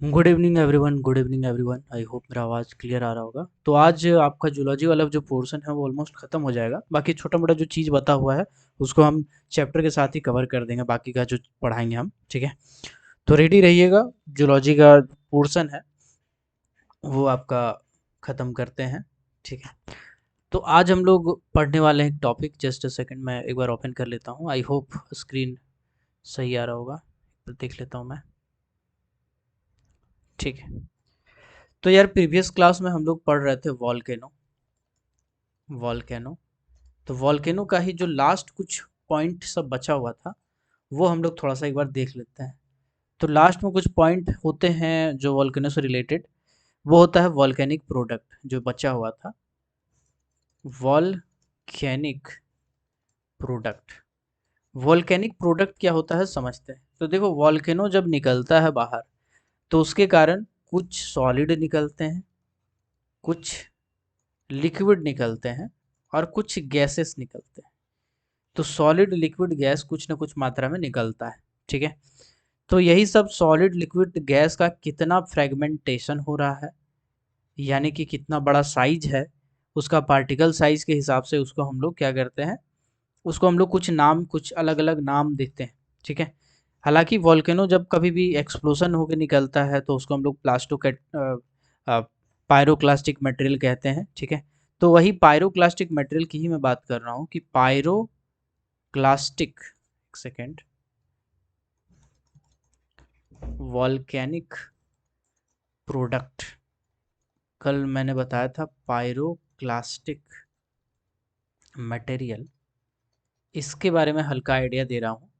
Good evening everyone, good evening everyone. I hope मेरा आवाज़ clear आ रहा होगा। तो आज आपका जूलॉजी वाला जो पोर्शन है वो ऑलमोस्ट ख़त्म हो जाएगा। बाकी छोटा मोटा जो चीज़ बता हुआ है उसको हम चैप्टर के साथ ही कवर कर देंगे, बाकी का जो पढ़ाएंगे हम। ठीक है, तो रेडी रहिएगा। जूलॉजी का पोर्शन है वो आपका ख़त्म करते हैं। ठीक है, तो आज हम लोग पढ़ने वाले हैं एक टॉपिक। जस्ट अ सेकंड, मैं एक बार ओपन कर लेता हूँ। आई होप स्क्रीन सही आ रहा होगा, देख लेता हूँ मैं। ठीक है, तो यार प्रीवियस क्लास में हम लोग पढ़ रहे थे वॉल्केनो। वॉल्केनो, तो वॉल्केनो का ही जो लास्ट कुछ पॉइंट सब बचा हुआ था वो हम लोग थोड़ा सा एक बार देख लेते हैं। तो लास्ट में कुछ पॉइंट होते हैं जो वॉल्केनो से रिलेटेड, वो होता है वॉल्केनिक प्रोडक्ट जो बचा हुआ था। वॉल्केनिक प्रोडक्ट, वॉल्केनिक प्रोडक्ट क्या होता है समझते हैं। तो देखो, वॉल्केनो जब निकलता है बाहर तो उसके कारण कुछ सॉलिड निकलते हैं, कुछ लिक्विड निकलते हैं और कुछ गैसेस निकलते हैं। तो सॉलिड लिक्विड गैस कुछ ना कुछ मात्रा में निकलता है। ठीक है, तो यही सब सॉलिड लिक्विड गैस का कितना फ्रेगमेंटेशन हो रहा है, यानी कि कितना बड़ा साइज है, उसका पार्टिकल साइज के हिसाब से उसको हम लोग क्या करते हैं, उसको हम लोग कुछ नाम, कुछ अलग अलग नाम देते हैं। ठीक है, हालांकि वॉल्केनो जब कभी भी एक्सप्लोजन होकर निकलता है तो उसको हम लोग पायरोक्लास्टिक मटेरियल कहते हैं। ठीक है, तो वही पायरोक्लास्टिक मटेरियल की ही मैं बात कर रहा हूँ कि पायरोक्लास्टिक, एक सेकेंड, वॉल्केनिक प्रोडक्ट, कल मैंने बताया था पायरोक्लास्टिक मटेरियल। इसके बारे में हल्का आइडिया दे रहा हूँ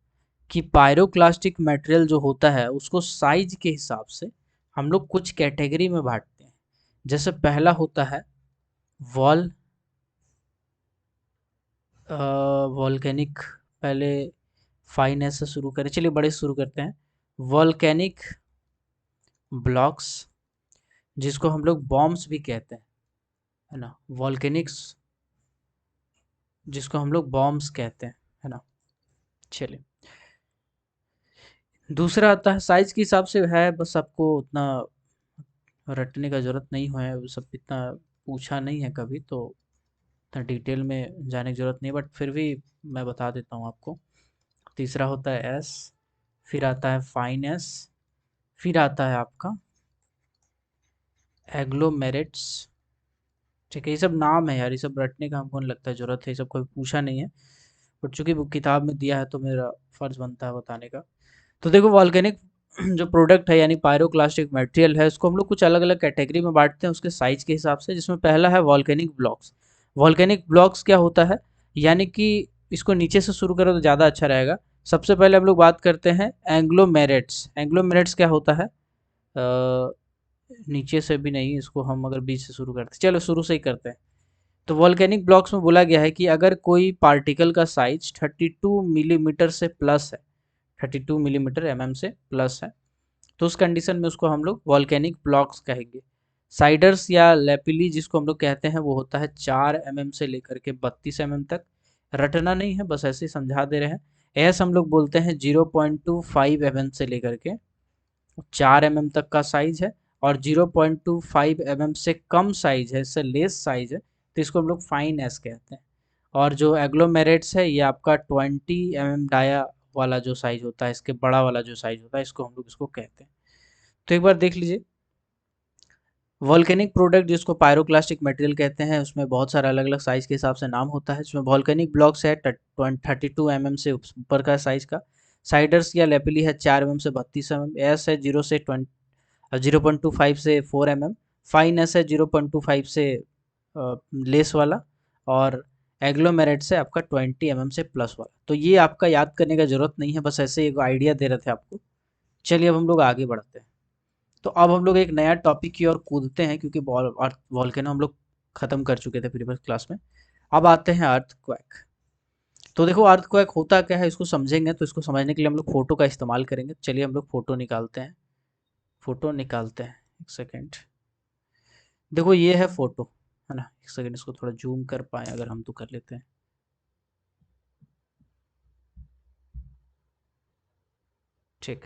कि पायरोक्लास्टिक मटेरियल जो होता है उसको साइज के हिसाब से हम लोग कुछ कैटेगरी में बांटते हैं। जैसे पहला होता है वॉल वॉल्केनिक, पहले फाइनेस से शुरू करें, चलिए बड़े से शुरू करते हैं। वॉल्केनिक ब्लॉक्स, जिसको हम लोग बॉम्ब्स भी कहते हैं, है ना। वॉल्केनिक्स, जिसको हम लोग बॉम्ब्स कहते हैं, है ना। चलिए, दूसरा आता है साइज के हिसाब से है, बस आपको उतना रटने का ज़रूरत नहीं है, वो सब इतना पूछा नहीं है कभी, तो इतना डिटेल में जाने की ज़रूरत नहीं, बट फिर भी मैं बता देता हूँ आपको। तीसरा होता है एस, फिर आता है फाइन एस, फिर आता है आपका एग्लोमेरेट्स। ठीक है, ये सब नाम है यार, ये सब रटने का हमको नहीं लगता है ज़रूरत है, ये सब कोई पूछा नहीं है, बट चूंकि वो किताब में दिया है तो मेरा फ़र्ज़ बनता है बताने का। तो देखो, वॉल्केनिक जो प्रोडक्ट है यानी पायरोक्लास्टिक मटेरियल है, उसको हम लोग कुछ अलग अलग कैटेगरी में बांटते हैं उसके साइज के हिसाब से, जिसमें पहला है वॉल्केनिक ब्लॉक्स। वॉल्केनिक ब्लॉक्स क्या होता है, यानी कि इसको नीचे से शुरू करो तो ज़्यादा अच्छा रहेगा। सबसे पहले हम लोग बात करते हैं एंग्लोमेरेट्स। एंग्लोमेरेट्स क्या होता है, नीचे से भी नहीं, इसको हम अगर बीच से शुरू करते हैं, चलो शुरू से ही करते हैं। तो वॉल्केनिक ब्लॉक्स में बोला गया है कि अगर कोई पार्टिकल का साइज 32 मिलीमीटर से प्लस है, 32 मिलीमीटर से प्लस है, तो उस कंडीशन में उसको हम लोग वॉल्केनिक ब्लॉक्स कहेंगे। साइडर्स या लेपिली जिसको हम लोग कहते हैं वो होता है 4 से लेकर के 32 तक। रटना नहीं है, बस ऐसे ही समझा दे रहे हैं। एस हम लोग बोलते हैं 0.25 से लेकर के 4 तक का साइज है, और 0.25 से कम साइज है, इससे लेस साइज है, तो इसको हम लोग फाइन एस कहते हैं। और जो एग्लोमेरेट्स है ये आपका 20 डाया वाला जो साइज होता है, इसके बड़ा वाला जो साइज होता है, इसको हम लोग इसको कहते हैं। तो एक बार देख लीजिए, वॉल्केनिक प्रोडक्ट जिसको पायरोक्लास्टिक मटेरियल कहते हैं, उसमें बहुत सारा अलग अलग साइज के हिसाब से नाम होता है। इसमें वॉल्केनिक ब्लॉक्स है 32 से ऊपर का साइज का। साइडर्स या लेपिली है 4 से 32 एस है 0.25 से 4 फाइन एस है 0.25 से लेस वाला, और एग्लोमेरेट से आपका 20 से प्लस वाला। तो ये आपका याद करने का जरूरत नहीं है, बस ऐसे एक आइडिया दे रहे थे आपको। चलिए अब हम लोग आगे बढ़ते हैं। तो अब हम लोग एक नया टॉपिक की ओर कूदते हैं, क्योंकि वॉल्केनो हम लोग खत्म कर चुके थे प्रीवियस क्लास में। अब आते हैं अर्थक्वेक। तो देखो, अर्थक्वेक होता क्या है इसको समझेंगे, तो इसको समझने के लिए हम लोग फोटो का इस्तेमाल करेंगे। चलिए हम लोग फोटो निकालते हैं, फोटो निकालते हैं, एक सेकेंड। देखो ये है फोटो, है ना। एक सेकेंड, इसको थोड़ा जूम कर पाए अगर हम तो कर लेते हैं। ठीक,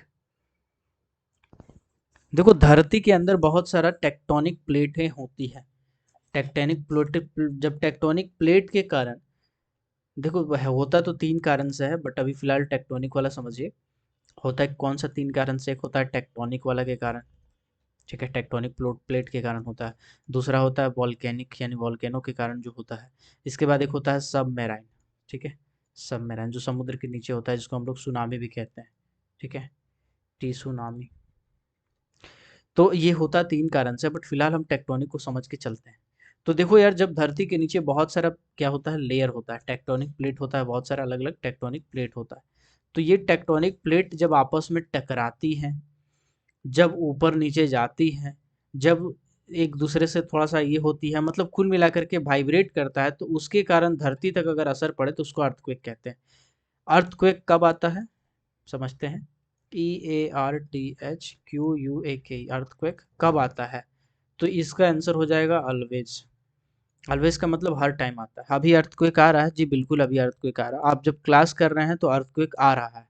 देखो धरती के अंदर बहुत सारा टेक्टोनिक प्लेटें होती है। टेक्टोनिक प्लेट, जब टेक्टोनिक प्लेट के कारण, देखो वह होता तो 3 कारण से है, बट अभी फिलहाल टेक्टोनिक वाला समझिए। होता है कौन सा 3 कारण से? एक होता है टेक्टोनिक वाला के कारण, ठीक है, टेक्टोनिक प्लेट प्लेट के कारण होता है। दूसरा होता है वॉल्केनिक यानी वॉल्केनो के कारण जो होता है। इसके बाद एक होता है सबमेराइन, ठीक है, सबमेराइन जो समुद्र के नीचे होता है, जिसको हम लोग सुनामी भी कहते हैं, ठीक है, टी सुनामी। तो ये होता 3 कारण से, बट फिलहाल हम टेक्टोनिक को समझ के चलते हैं। तो देखो यार, जब धरती के नीचे बहुत सारा क्या होता है, लेयर होता है, टेक्टोनिक प्लेट होता है, बहुत सारा अलग अलग टेक्टोनिक प्लेट होता है। तो ये टेक्टोनिक प्लेट जब आपस में टकराती हैं, जब ऊपर नीचे जाती हैं, जब एक दूसरे से थोड़ा सा ये होती है, मतलब कुल मिलाकर के वाइब्रेट करता है, तो उसके कारण धरती तक अगर असर पड़े तो उसको अर्थक्वेक कहते हैं। अर्थक्वेक कब आता है समझते हैं। EARTHQUAK, अर्थक्वेक कब आता है? तो इसका आंसर हो जाएगा ऑलवेज। ऑलवेज का मतलब हर टाइम आता है। अभी अर्थक्वेक आ रहा है जी, बिल्कुल अभी अर्थक्वेक आ रहा है। आप जब क्लास कर रहे हैं तो अर्थक्वेक आ रहा है।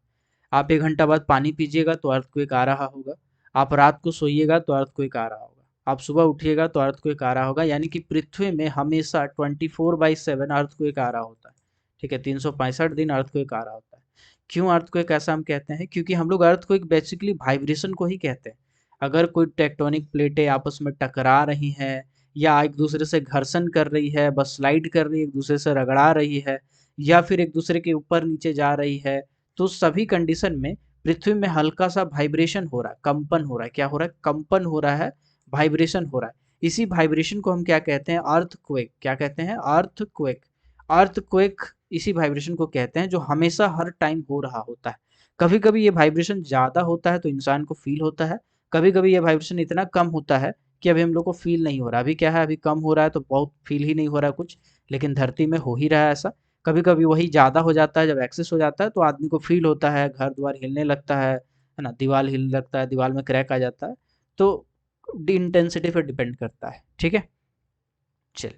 आप 1 घंटा बाद पानी पीजिएगा तो अर्थक्वेक आ रहा होगा। आप रात को सोइएगा तो अर्थक्वेक आ रहा होगा। आप सुबह उठिएगा तो अर्थक्वेक आ रहा होगा। यानी कि पृथ्वी में हमेशा 24/7 अर्थक्वेक आ रहा होता है। ठीक है, 365 दिन अर्थक्वेक आ रहा होता है। क्यों अर्थक्वेक ऐसा हम कहते हैं? क्योंकि हम लोग अर्थक्वेक बेसिकली वाइब्रेशन को ही कहते हैं। अगर कोई टेक्टोनिक प्लेटें आपस में टकरा रही हैं, या एक दूसरे से घर्षण कर रही है, बस स्लाइड कर रही है, एक दूसरे से रगड़ा रही है, या फिर एक दूसरे के ऊपर नीचे जा रही है, तो सभी कंडीशन में पृथ्वी में हल्का सा वाइब्रेशन हो रहा है, कंपन हो रहा है। क्या हो रहा है? कंपन हो रहा है, वाइब्रेशन हो रहा है। इसी वाइब्रेशन को हम क्या कहते हैं? अर्थक्वेक। क्या कहते हैं? अर्थक्वेक। अर्थक्वेक इसी वाइब्रेशन को कहते हैं, जो हमेशा हर टाइम हो रहा होता है। कभी कभी ये वाइब्रेशन ज़्यादा होता है तो इंसान को फील होता है, कभी कभी ये वाइब्रेशन इतना कम होता है कि अभी हम लोग को फील नहीं हो रहा। अभी क्या है, अभी कम हो रहा है तो बहुत फील ही नहीं हो रहा कुछ, लेकिन धरती में हो ही रहा है ऐसा। कभी कभी वही ज़्यादा हो जाता है, जब एक्सेस हो जाता है तो आदमी को फील होता है, घर द्वार हिलने लगता है ना, दीवार हिलने लगता है, दीवार में क्रैक आ जाता है। तो इंटेंसिटी पर डिपेंड करता है, ठीक है। चल,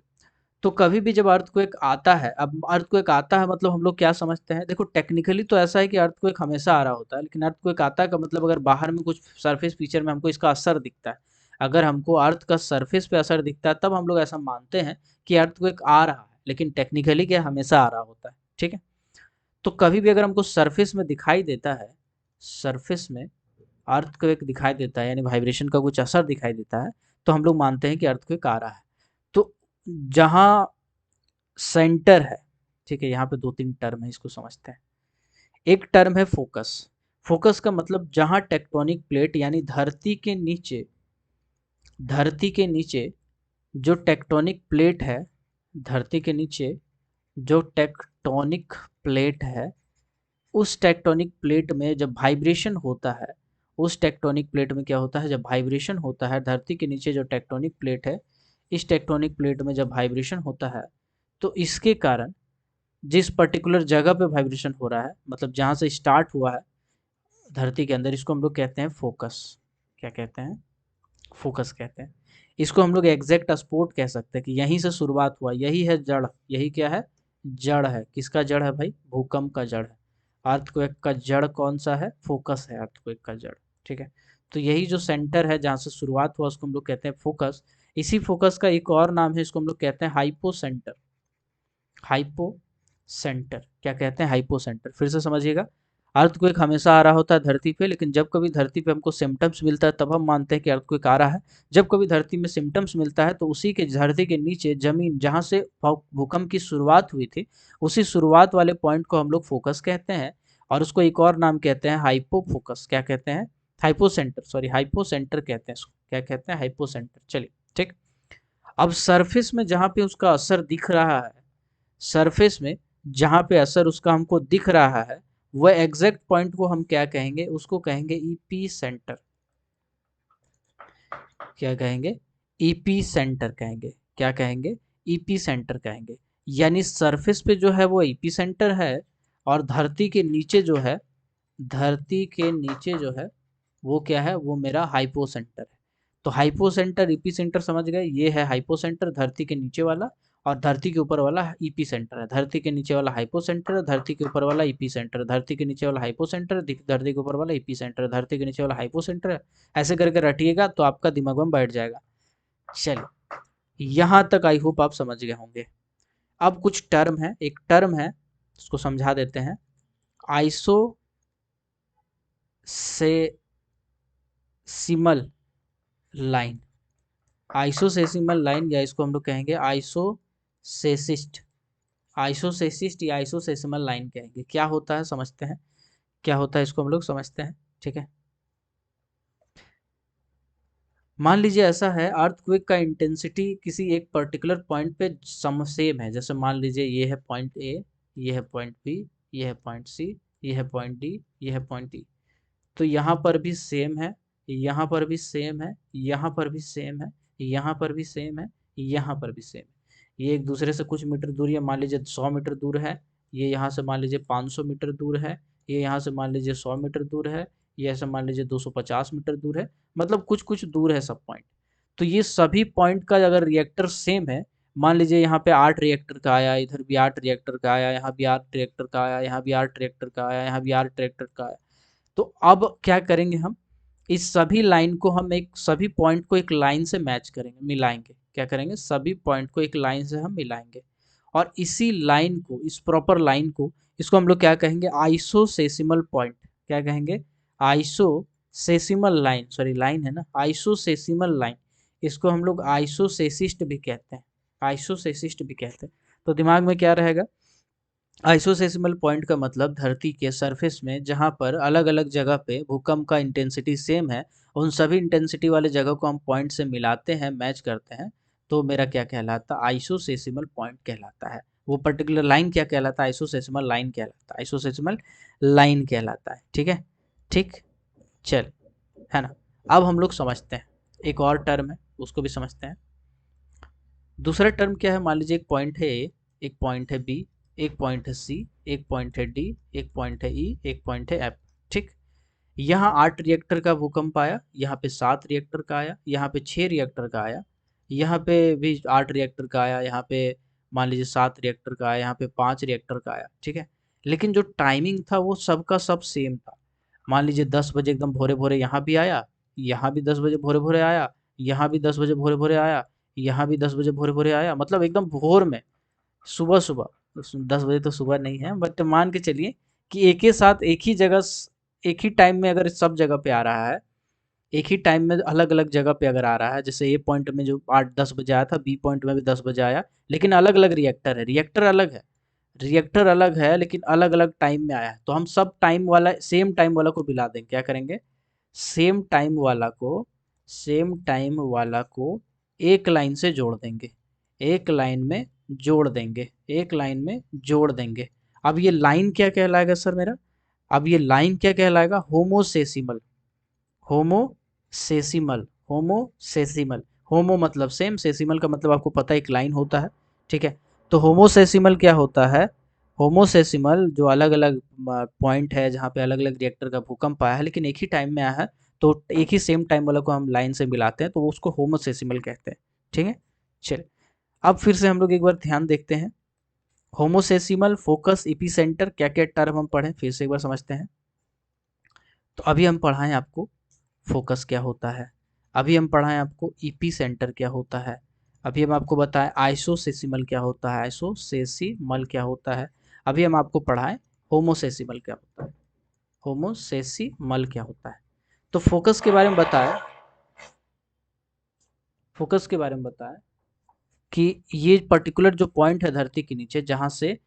तो कभी भी जब अर्थक्वेक आता है, अब अर्थक्वेक आता है मतलब हम लोग क्या समझते हैं? देखो टेक्निकली तो ऐसा है कि अर्थक्वेक हमेशा आ रहा होता है, लेकिन अर्थक्वेक आता है का मतलब अगर बाहर में कुछ सरफेस फीचर में हमको इसका असर दिखता है, अगर हमको अर्थ का सरफेस पे असर दिखता है, तब हम लोग ऐसा मानते हैं कि अर्थक्वेक आ रहा है। लेकिन टेक्निकली क्या, हमेशा आ रहा होता है, ठीक है। तो कभी भी अगर हमको सरफेस में दिखाई देता है, सरफेस में अर्थक्वेक दिखाई देता है, यानी वाइब्रेशन का कुछ असर दिखाई देता है, तो हम लोग मानते हैं कि अर्थक्वेक आ रहा है। तो जहाँ सेंटर है, ठीक है, यहाँ पे 2-3 टर्म है, इसको समझते हैं। एक टर्म है फोकस। फोकस का मतलब जहाँ टेक्टोनिक प्लेट यानी धरती के नीचे, धरती के नीचे जो टेक्टोनिक प्लेट है, धरती के नीचे जो टेक्टोनिक प्लेट है, उस टेक्टोनिक प्लेट में जब वाइब्रेशन होता है, उस टेक्टोनिक प्लेट में क्या होता है, जब वाइब्रेशन होता है, धरती के नीचे जो टेक्टोनिक प्लेट है, इस टेक्टोनिक प्लेट में जब वाइब्रेशन होता है, तो इसके कारण जिस पर्टिकुलर जगह पे वाइब्रेशन हो रहा है, मतलब जहाँ से स्टार्ट हुआ है धरती के अंदर, इसको हम लोग कहते हैं फोकस। क्या कहते हैं? फोकस कहते हैं। इसको हम लोग एग्जैक्ट स्पॉट कह सकते हैं कि यहीं से शुरुआत हुआ, यही है जड़। यही क्या है? जड़ है। किसका जड़ है भाई? भूकंप का जड़ है। अर्थक्वेक का जड़ कौन सा है? फोकस है अर्थक्वेक का जड़, ठीक है। तो यही जो सेंटर है जहाँ से शुरुआत हुआ, उसको हम लोग कहते हैं फोकस। इसी फोकस का एक और नाम है, इसको हम लोग कहते हैं हाइपो सेंटर। Hypo centre. क्या कहते हैं? Hypo centre. फिर से समझिएगा, अर्थक्वेक हमेशा आ रहा होता है धरती पे, लेकिन जब कभी धरती पे हमको सिम्टम्स मिलता है तब हम मानते हैं कि अर्थक्वेक आ रहा है। जब कभी धरती में सिम्टम्स मिलता है तो उसी के धरती के नीचे जमीन जहाँ से भूकंप की शुरुआत हुई थी, उसी शुरुआत वाले पॉइंट को हम लोग फोकस कहते हैं। और उसको एक और नाम कहते हैं हाइपो फोकस। क्या कहते हैं? Hypo centre, sorry hypo centre कहते हैं इसको। क्या कहते हैं? Hypo centre. चलिए, ठीक। अब सरफेस में जहाँ पे उसका असर दिख रहा है, सरफेस में जहाँ पे असर उसका हमको दिख रहा है, वह एग्जैक्ट पॉइंट को हम क्या कहेंगे? उसको कहेंगे ईपी सेंटर। क्या कहेंगे? ईपी सेंटर कहेंगे। क्या कहेंगे? ईपी सेंटर कहेंगे। यानी सरफेस पे जो है वो ईपी सेंटर है, और धरती के नीचे जो है, धरती के नीचे जो है वो क्या है? वो मेरा हाइपो सेंटर है। तो हाइपो सेंटर, ईपी सेंटर समझ गए, ये है हाइपो सेंटर धरती के नीचे वाला, और धरती के ऊपर वाला ईपी सेंटर है, धरती के नीचे वाला हाइपो सेंटर है, धरती के ऊपर वाला ईपी सेंटर है, धरती के नीचे वाला हाइपो सेंटर है, धरती के ऊपर वाला ईपी सेंटर है, धरती के नीचे वाला हाइपो सेंटर है। ऐसे करके रटिएगा तो आपका दिमाग में बैठ जाएगा। चलिए यहाँ तक आई होप आप समझ गए होंगे। अब कुछ टर्म है, एक टर्म है उसको समझा देते हैं, आइसो से सिमल लाइन, आइसोसेसिमल लाइन या इसको हम लोग कहेंगे आइसोसेसिस्ट, आइसोसेसिस्ट या आइसोसेसिमल लाइन कहेंगे। क्या होता है समझते हैं, क्या होता है इसको हम लोग समझते हैं। ठीक है, मान लीजिए ऐसा है, अर्थक्वेक का इंटेंसिटी किसी एक पर्टिकुलर पॉइंट पे सेम है। जैसे मान लीजिए ये है पॉइंट ए, ये है पॉइंट बी, ये है पॉइंट सी, ये है पॉइंट डी, ये है पॉइंट ई। तो यहाँ पर भी सेम है, यहाँ पर भी सेम है, यहाँ पर भी सेम है, यहाँ पर भी सेम है, यहाँ पर भी सेम है। ये एक दूसरे से कुछ मीटर दूर है, मान लीजिए 100 मीटर दूर है, ये यहाँ से मान लीजिए 500 मीटर दूर है, ये यहाँ से मान लीजिए 100 मीटर दूर है, ये ऐसा मान लीजिए 250 मीटर दूर है, मतलब कुछ कुछ दूर है सब पॉइंट। तो ये सभी पॉइंट का अगर रिएक्टर सेम है, मान लीजिए यहाँ पे 8 रिएक्टर का आया, इधर भी 8 रिएक्टर का आया, यहाँ भी 8 रिएक्टर का आया, यहाँ भी 8 रिएक्टर का आया, यहाँ भी 8 रिएक्टर का आया। तो अब क्या करेंगे हम, इस सभी लाइन को हम एक, सभी पॉइंट को एक लाइन से मैच करेंगे, मिलाएंगे। क्या करेंगे, सभी पॉइंट को एक लाइन से हम मिलाएंगे, और इसी लाइन को, इस प्रॉपर लाइन को, इसको हम लोग क्या कहेंगे, आइसोसेसिमल पॉइंट। क्या कहेंगे, आइसोसेसिमल लाइन, सॉरी लाइन है ना, आइसोसेसिमल लाइन। इसको हम लोग आइसोसेसिस्ट भी कहते हैं, आइसोसेसिस्ट भी कहते हैं। तो दिमाग में क्या रहेगा, आइसोसेसिमल पॉइंट का मतलब धरती के सरफेस में जहाँ पर अलग अलग जगह पे भूकंप का इंटेंसिटी सेम है, उन सभी इंटेंसिटी वाले जगह को हम पॉइंट से मिलाते हैं, मैच करते हैं, तो मेरा क्या कहलाता है, आइसोसेसिमल पॉइंट कहलाता है। वो पर्टिकुलर लाइन क्या कहलाता है, आइसोसेसिमल लाइन कहलाता है, आइसोसेसिमल लाइन कहलाता है। ठीक है, ठीक, चल, है ना। अब हम लोग समझते हैं एक और टर्म है, उसको भी समझते हैं। दूसरा टर्म क्या है, मान लीजिए एक पॉइंट है ए, एक पॉइंट है बी, एक पॉइंट है सी, एक पॉइंट है डी, एक पॉइंट है ई, एक पॉइंट है एफ। ठीक, यहाँ 8 रिएक्टर का भूकंप आया, यहाँ पे 7 रिएक्टर का आया, यहाँ पे 6 रिएक्टर का आया, यहाँ पे भी 8 रिएक्टर का आया, यहाँ पे मान लीजिए 7 रिएक्टर का आया, यहाँ पे 5 रिएक्टर का आया। ठीक है, लेकिन जो टाइमिंग था वो सबका सब सेम था। मान लीजिए 10 बजे एकदम भोरे भोरे यहाँ भी आया, यहाँ भी 10 बजे भोरे भोरे आया, यहाँ भी 10 बजे भोरे भोरे आया, यहाँ भी 10 बजे भोरे भोरे आया, मतलब एकदम भोर में, सुबह सुबह। 10 बजे तो सुबह नहीं है, बट मान के चलिए कि एक ही साथ एक ही जगह एक ही टाइम में अगर सब जगह पे आ रहा है, एक ही टाइम में अलग अलग जगह पे अगर आ रहा है, जैसे ए पॉइंट में जो 8-10 बजे आया था, बी पॉइंट में भी 10 बजे आया, लेकिन अलग अलग रिएक्टर है, रिएक्टर अलग है, रिएक्टर अलग है, लेकिन अलग अलग टाइम में आया है, तो हम सब टाइम वाला, सेम टाइम वाला को मिला देंगे। क्या करेंगे, सेम टाइम वाला को, सेम टाइम वाला को एक लाइन से जोड़ देंगे, एक लाइन में जोड़ देंगे, एक लाइन में जोड़ देंगे। अब ये लाइन क्या कहलाएगा सर मेरा, अब ये लाइन क्या कहलाएगा, होमोसेसिमल, होमोसेसिमल, होमोसेसिमल। होमो मतलब सेम, सेसिमल का मतलब आपको पता है एक लाइन होता है। ठीक है, तो होमोसेसिमल क्या होता है, होमोसेसिमल जो अलग अलग पॉइंट है जहाँ पे अलग अलग रिएक्टर का भूकंप आया है लेकिन एक ही टाइम में आया है, तो एक ही सेम टाइम वाला को हम लाइन से मिलाते हैं, तो उसको होमोसेसिमल कहते हैं। ठीक है, चलिए अब फिर से हम लोग एक बार ध्यान देखते हैं, होमोसेसिमल, फोकस, एपिसेंटर, क्या क्या टर्म हम पढ़े फिर से एक बार समझते हैं। तो अभी हम पढ़ाएं आपको फोकस क्या होता है, अभी हम पढ़ाएं आपको ईपी सेंटर क्या होता है, अभी हम आपको बताएं आइसोसेसिमल क्या होता है, आइसोसेसिमल क्या होता है, अभी हम आपको पढ़ाएं होमोसेसिमल क्या होता है, होमोसेसिमल क्या होता है। तो फोकस के बारे में बताएं, फोकस के बारे में बताएं कि ये पर्टिकुलर जो पॉइंट है धरती के नीचे जहां से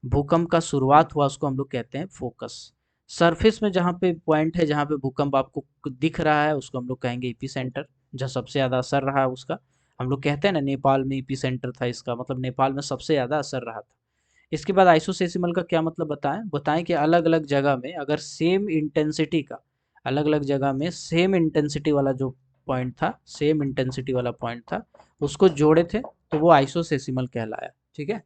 भूकंप का शुरुआत हुआ उसको हम लोग कहते हैं फोकस। सरफेस में जहाँ पे पॉइंट है जहाँ पे भूकंप आपको दिख रहा है उसको हम लोग कहेंगे एपी सेंटर, जहाँ सबसे ज़्यादा असर रहा है उसका। हम लोग कहते हैं ना नेपाल में एपी सेंटर था, इसका मतलब नेपाल में सबसे ज़्यादा असर रहा था। इसके बाद आइसोसेसिमल का क्या मतलब बताएं, बताएं कि अलग अलग जगह में अगर सेम इंटेंसिटी का, अलग अलग जगह में सेम इंटेंसिटी वाला जो पॉइंट था, सेम इंटेंसिटी वाला पॉइंट था, उसको जोड़े थे तो वो आइसोसेसिमल कहलाया। ठीक है,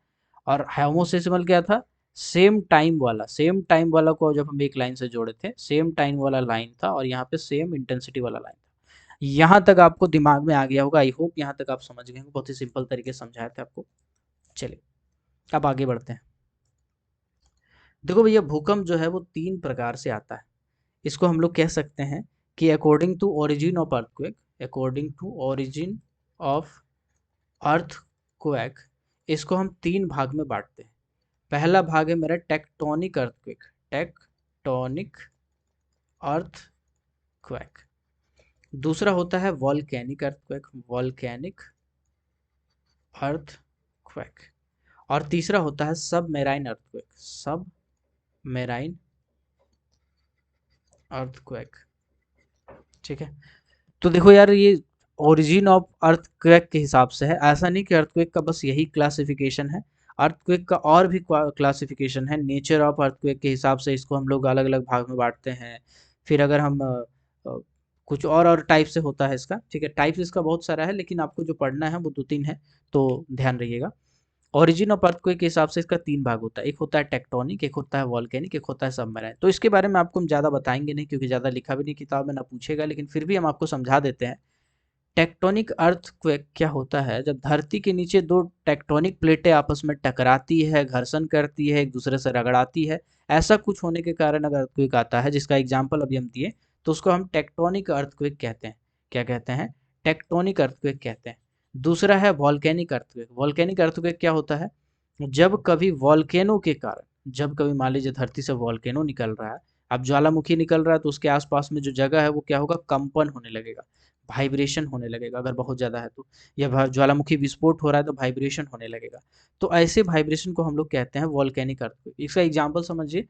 और होमोसेसिमल क्या था, सेम टाइम वाला, सेम टाइम वाला को जब हम एक लाइन से जोड़े थे, सेम टाइम वाला लाइन था और यहाँ पे सेम इंटेंसिटी वाला लाइन था। यहाँ तक आपको दिमाग में आ गया होगा, आई होप यहाँ तक आप समझ गए होंगे, बहुत ही सिंपल तरीके से समझाए थे आपको। चलिए अब आगे बढ़ते हैं। देखो भैया, भूकंप जो है वो 3 प्रकार से आता है। इसको हम लोग कह सकते हैं कि according to origin of earthquake, according to origin of earthquake, इसको हम 3 भाग में बांटते हैं। पहला भाग है मेरा टेक्टोनिक अर्थक्वेक, टेक्टोनिक अर्थक्वेक। दूसरा होता है वॉल्केनिक अर्थक्वेक, वॉल्केनिक अर्थक्वेक। और तीसरा होता है सबमेराइन अर्थक्वेक, सबमेराइन अर्थक्वेक। ठीक है। तो देखो यार, ये ओरिजिन ऑफ अर्थक्वेक के हिसाब से है। ऐसा नहीं कि अर्थक्वेक का बस यही क्लासिफिकेशन है, अर्थक्वेक का और भी क्लासिफिकेशन है। नेचर ऑफ अर्थक्वेक के हिसाब से इसको हम लोग अलग अलग भाग में बांटते हैं। फिर अगर हम कुछ और टाइप से होता है इसका, ठीक है। टाइप्स इसका बहुत सारा है, लेकिन आपको जो पढ़ना है वो 2-3 है, तो ध्यान रहिएगा। ओरिजिन ऑफ अर्थक्वेक के हिसाब से इसका 3 भाग होता है। एक होता है टेक्टोनिक, एक होता है वॉल्केनिक, एक होता है सबमराइन। तो इसके बारे में आपको हम ज़्यादा बताएंगे नहीं, क्योंकि ज़्यादा लिखा भी नहीं किताब में, ना पूछेगा, लेकिन फिर भी हम आपको समझा देते हैं। टेक्टोनिक अर्थक्वेक क्या होता है? जब धरती के नीचे 2 टेक्टोनिक प्लेटें आपस में टकराती है, घर्षण करती है, एक दूसरे से रगड़ाती है, ऐसा कुछ होने के कारण अगर अर्थक्वेक आता है, जिसका एग्जाम्पल अभी हम दिए, तो उसको हम टेक्टोनिक अर्थक्वेक कहते हैं। क्या कहते हैं? टेक्टोनिक अर्थक्वेक कहते हैं। दूसरा है वॉल्केनिक अर्थक्वेक। वॉल्केनिक अर्थक्वेक क्या होता है? जब कभी वॉल्केनो के कारण, जब कभी मान लीजिए धरती से वॉल्केनो निकल रहा है, अब ज्वालामुखी निकल रहा है, तो उसके आसपास में जो जगह है वो क्या होगा? कंपन होने लगेगा, वाइब्रेशन होने लगेगा अगर बहुत ज़्यादा है तो, या ज्वालामुखी विस्फोट हो रहा है तो वाइब्रेशन होने लगेगा। तो ऐसे वाइब्रेशन को हम लोग कहते हैं वॉल्केनिक अर्थक्वेक। इसका एग्जांपल समझिए,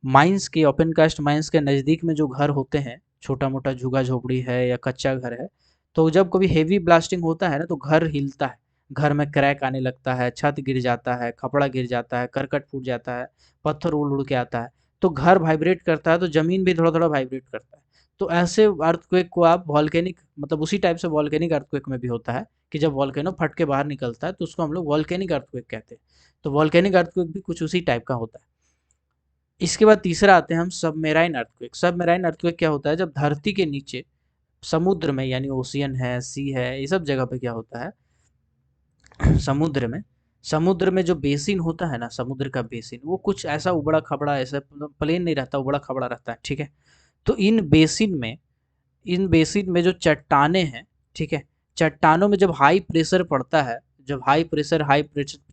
माइंस के, ओपन कास्ट माइंस के नज़दीक में जो घर होते हैं, छोटा मोटा झुग्गा झोपड़ी है या कच्चा घर है, तो जब कभी हेवी ब्लास्टिंग होता है ना, तो घर हिलता है, घर में क्रैक आने लगता है, छत गिर जाता है, खपड़ा गिर जाता है, करकट फूट जाता है, पत्थर उड़ उड़ के आता है, तो घर वाइब्रेट करता है, तो जमीन भी थोड़ा थोड़ा वाइब्रेट करता है। तो ऐसे अर्थक्वेक को आप वॉल्केनिक, मतलब उसी टाइप से वॉल्केनिक अर्थक्वेक में भी होता है कि जब वॉल्केनो फट के बाहर निकलता है, तो उसको हम लोग वॉल्केनिक अर्थक्वेक कहते हैं। तो वॉल्केनिक अर्थक्वेक भी कुछ उसी टाइप का होता है। इसके बाद तीसरा आते हैं हम सबमेराइन अर्थक्वेक। सबमेराइन अर्थक्वेक क्या होता है? जब धरती के नीचे समुद्र में, यानी ओशियन है, सी है, ये सब जगह पे क्या होता है, समुद्र में जो बेसिन होता है ना, समुद्र का बेसिन, वो कुछ ऐसा उबड़ा खबड़ा, ऐसा प्लेन नहीं रहता, उबड़ा खबड़ा रहता है, ठीक है। तो इन बेसिन में जो चट्टाने हैं, ठीक है, चट्टानों में जब हाई प्रेशर पड़ता है, जब हाई प्रेशर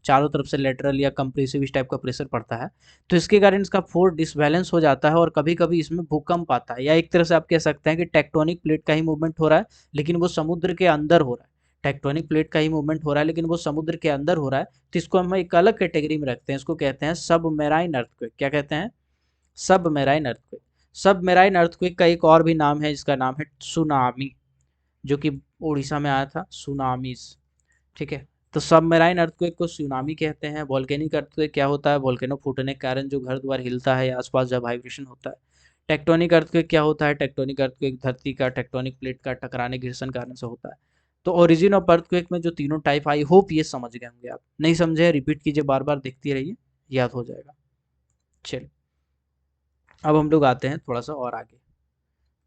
चारों तरफ से लेटरल या कंप्रेसिव इस टाइप का प्रेशर पड़ता है, तो इसके कारण इसका फोर्स डिसबैलेंस हो जाता है और कभी कभी इसमें भूकंप आता है। या एक तरह से आप कह सकते हैं कि टेक्टोनिक प्लेट का ही मूवमेंट हो रहा है, लेकिन वो समुद्र के अंदर हो रहा है। टेक्टोनिक प्लेट का ही मूवमेंट हो रहा है, लेकिन वो समुद्र के अंदर हो रहा है, तो इसको हम एक अलग कैटेगरी में रखते हैं। इसको कहते हैं सबमेराइन अर्थक्वेक। क्या कहते हैं? सबमेराइन अर्थक्वेक। सबमेराइन अर्थक्वेक का एक और भी नाम है, जिसका नाम है सुनामी, जो कि उड़ीसा में आया था, सुनामीज, ठीक है। तो सबमेराइन अर्थक्वेक को सुनामी कहते हैं। वॉल्केनिक अर्थक्वेक क्या होता है? वॉल्केनो फूटने के कारण जो घर द्वार हिलता है, आसपास जब वाइब्रेशन होता है। टेक्टोनिक अर्थक्वेक क्या होता है? टेक्टोनिक अर्थक्वेक धरती का टेक्टोनिक प्लेट का टकराने, घर्षण कारण से होता है। तो ओरिजिन ऑफ अर्थक्वेक में जो तीनों टाइप, आई होप ये समझ गए होंगे। आप नहीं समझे, रिपीट कीजिए, बार बार देखती रहिए, याद हो जाएगा। चलिए अब हम लोग आते हैं थोड़ा सा और आगे।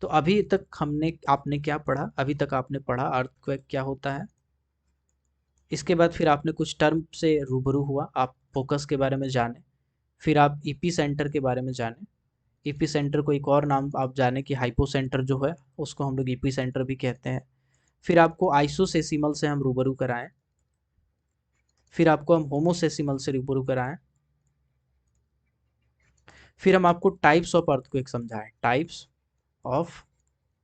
तो अभी तक आपने क्या पढ़ा? अभी तक आपने पढ़ा अर्थक्वेक क्या होता है। इसके बाद फिर आपने कुछ टर्म से रूबरू हुआ, आप फोकस के बारे में जाने। फिर आप ईपी सेंटर के बारे में जाने। ईपी सेंटर को एक और नाम आप जाने कि हाइपो सेंटर जो है, उसको हम लोग ईपी सेंटर भी कहते हैं। फिर आपको आइसोसेसिमल से हम रूबरू कराएं। फिर आपको हम होमोसेसिमल से रूबरू कराएं। फिर हम आपको टाइप्स ऑफ अर्थक्वेक समझाएं, टाइप्स ऑफ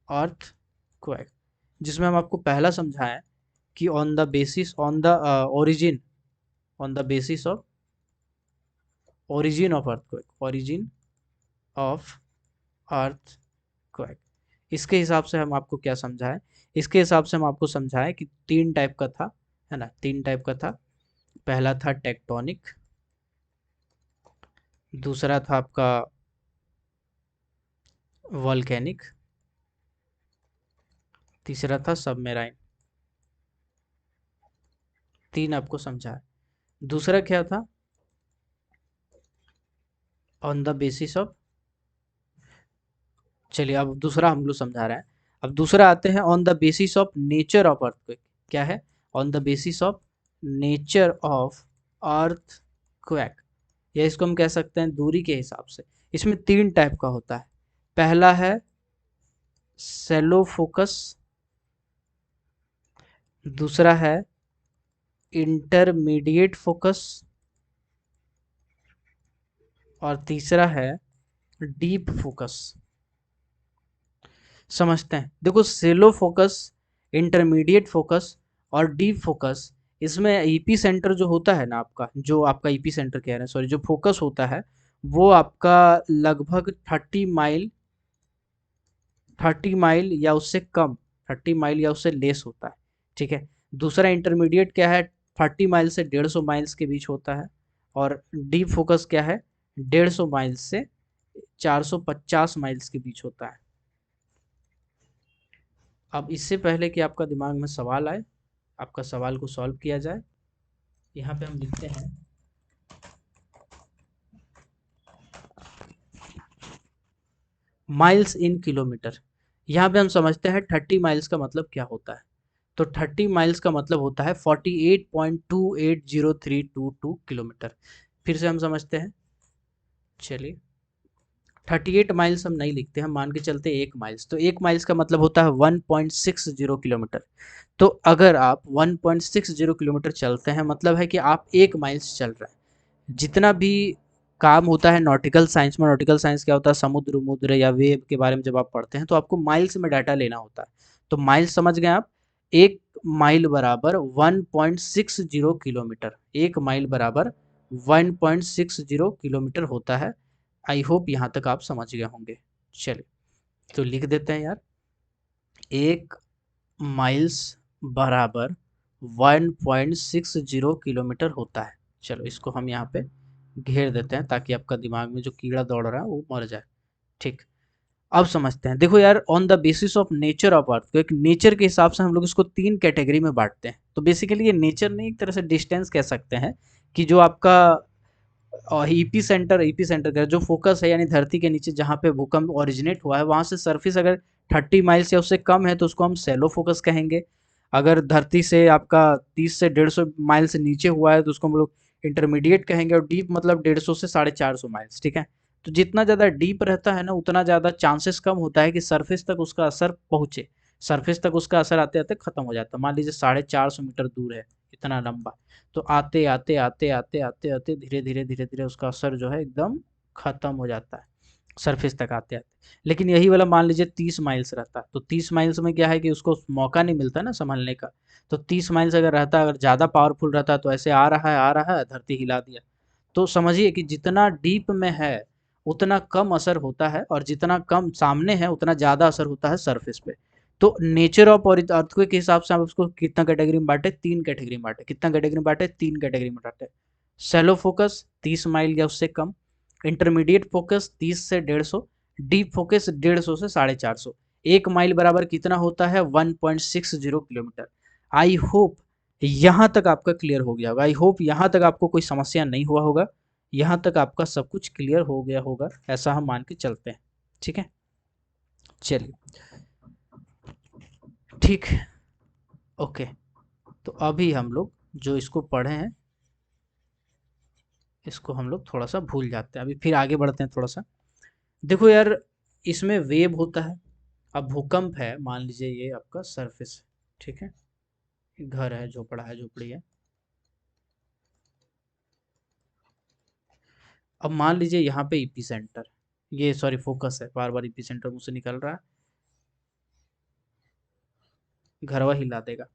अर्थक्वेक, जिसमें हम आपको पहला समझाएं कि on the basis on the origin on the basis of origin of earthquake, origin of earthquake. इसके हिसाब से हम आपको क्या समझाएं? इसके हिसाब से हम आपको समझाएं कि 3 टाइप का था, है ना, 3 टाइप का था। पहला था टेक्टोनिक, दूसरा था आपका वॉल्केनिक, तीसरा था सबमेराइन। 3 आपको समझाया। दूसरा क्या था? ऑन द बेसिस ऑफ, चलिए अब दूसरा हम लोग समझा रहे हैं। अब दूसरा आते हैं on the basis of nature of earthquake. क्या है? On the basis of nature of earth quack, या इसको हम कह सकते हैं दूरी के हिसाब से। इसमें 3 टाइप का होता है। पहला है सेलो फोकस, दूसरा है इंटरमीडिएट फोकस, और तीसरा है डीप फोकस। समझते हैं। देखो सेलो फोकस, इंटरमीडिएट फोकस और डीप फोकस, इसमें ईपी सेंटर जो होता है ना आपका, जो आपका ईपी सेंटर कह रहे हैं सॉरी, जो फोकस होता है वो आपका लगभग 30 माइल या उससे कम, 30 माइल या उससे लेस होता है। ठीक है। दूसरा इंटरमीडिएट क्या है, 30 माइल से 150 माइल्स के बीच होता है। और डीप फोकस क्या है, 150 माइल से 450 माइल्स के बीच होता है। अब इससे पहले कि आपका दिमाग में सवाल आए, आपका सवाल को सॉल्व किया जाए, यहाँ पे हम लिखते हैं माइल्स इन किलोमीटर। यहाँ पे हम समझते हैं 30 माइल्स का मतलब क्या होता है। तो 30 माइल्स का मतलब होता है 48.280322 किलोमीटर। फिर से हम समझते हैं, चलिए 38 माइल्स हम नहीं लिखते, हम मान के चलते 1 माइल्स। तो 1 माइल्स का मतलब होता है 1.60 किलोमीटर। तो अगर आप 1.60 किलोमीटर चलते हैं, मतलब है कि आप 1 माइल्स चल रहे हैं। जितना भी काम होता है नॉटिकल साइंस में, नॉटिकल साइंस क्या होता है, समुद्र मुद्र या वेव के बारे में जब आप पढ़ते हैं तो आपको माइल्स में डाटा लेना होता है। तो माइल्स समझ गए आप, 1 माइल बराबर 1.60 किलोमीटर, 1 माइल बराबर 1.60 किलोमीटर होता है। आई होप यहाँ तक आप समझ गए होंगे। चलिए तो लिख देते हैं यार, 1 माइल्स बराबर 1.60 किलोमीटर होता है। चलो इसको हम यहाँ पे घेर देते हैं ताकि आपका दिमाग में जो कीड़ा दौड़ रहा है वो मर जाए। ठीक। अब समझते हैं। देखो यार, on the basis of nature of earth, एक नेचर के हिसाब से हम लोग इसको 3 कैटेगरी में बांटते हैं। तो बेसिकली ये नेचर नहीं, एक तरह से डिस्टेंस कह सकते हैं कि जो आपका और ईपी सेंटर का जो फोकस है, यानी धरती के नीचे जहाँ पे भूकंप ओरिजिनेट हुआ है, वहां से सरफेस अगर 30 माइल्स या उससे कम है तो उसको हम सेलो फोकस कहेंगे। अगर धरती से आपका 30 से 150 माइल से नीचे हुआ है तो उसको हम लोग इंटरमीडिएट कहेंगे। और डीप मतलब 150 से 450 माइल्स। ठीक है। तो जितना ज़्यादा डीप रहता है ना, उतना ज़्यादा चांसेस कम होता है कि सरफेस तक उसका असर पहुँचे। सरफेस तक उसका असर आते आते खत्म हो जाता है। मान लीजिए 450 मीटर दूर है, इतना लंबा, तो आते आते आते आते आते आते धीरे धीरे धीरे धीरे उसका असर जो है एकदम खत्म हो जाता है सरफेस तक आते आते। लेकिन यही वाला मान लीजिए 30 माइल्स रहता है, तो 30 माइल्स में क्या है कि उसको मौका नहीं मिलता ना संभलने का। तो 30 माइल्स अगर रहता, अगर ज़्यादा पावरफुल रहता तो ऐसे आ रहा है आ रहा है, धरती हिला दिया। तो समझिए कि जितना डीप में है उतना कम असर होता है, और जितना कम सामने है उतना ज़्यादा असर होता है सरफेस पे। तो नेचर ऑफ और अर्थक्वेक के हिसाब से आप उसको कितना कैटेगरी में बांटे, 3 कैटेगरी में बांटे। कितना कैटेगरी में बांटे, 3 कैटेगरी में बांटे। सेलो फोकस 30 माइल या उससे कम, इंटरमीडिएट फोकस 30 से 150, डीप फोकस 150 से 450। 1 माइल बराबर कितना होता है, 1.60 किलोमीटर। आई होप यहाँ तक आपका क्लियर हो गया होगा। आई होप यहाँ तक आपको कोई समस्या नहीं हुआ होगा। यहाँ तक आपका सब कुछ क्लियर हो गया होगा, ऐसा हम मान के चलते हैं। ठीक है। चलिए ठीक। ओके। तो अभी हम लोग जो इसको पढ़े हैं, इसको हम लोग थोड़ा सा भूल जाते हैं, अभी फिर आगे बढ़ते हैं थोड़ा सा। देखो यार, इसमें वेव होता है। अब भूकंप है, मान लीजिए ये आपका सरफेस है। ठीक है। घर है, झोपड़ा है, झोपड़ी है। अब मान लीजिए यहाँ पे ईपी सेंटर, ये सॉरी फोकस है, बार बार ईपी सेंटर मुझसे निकल रहा है, घरवा हिला देगा।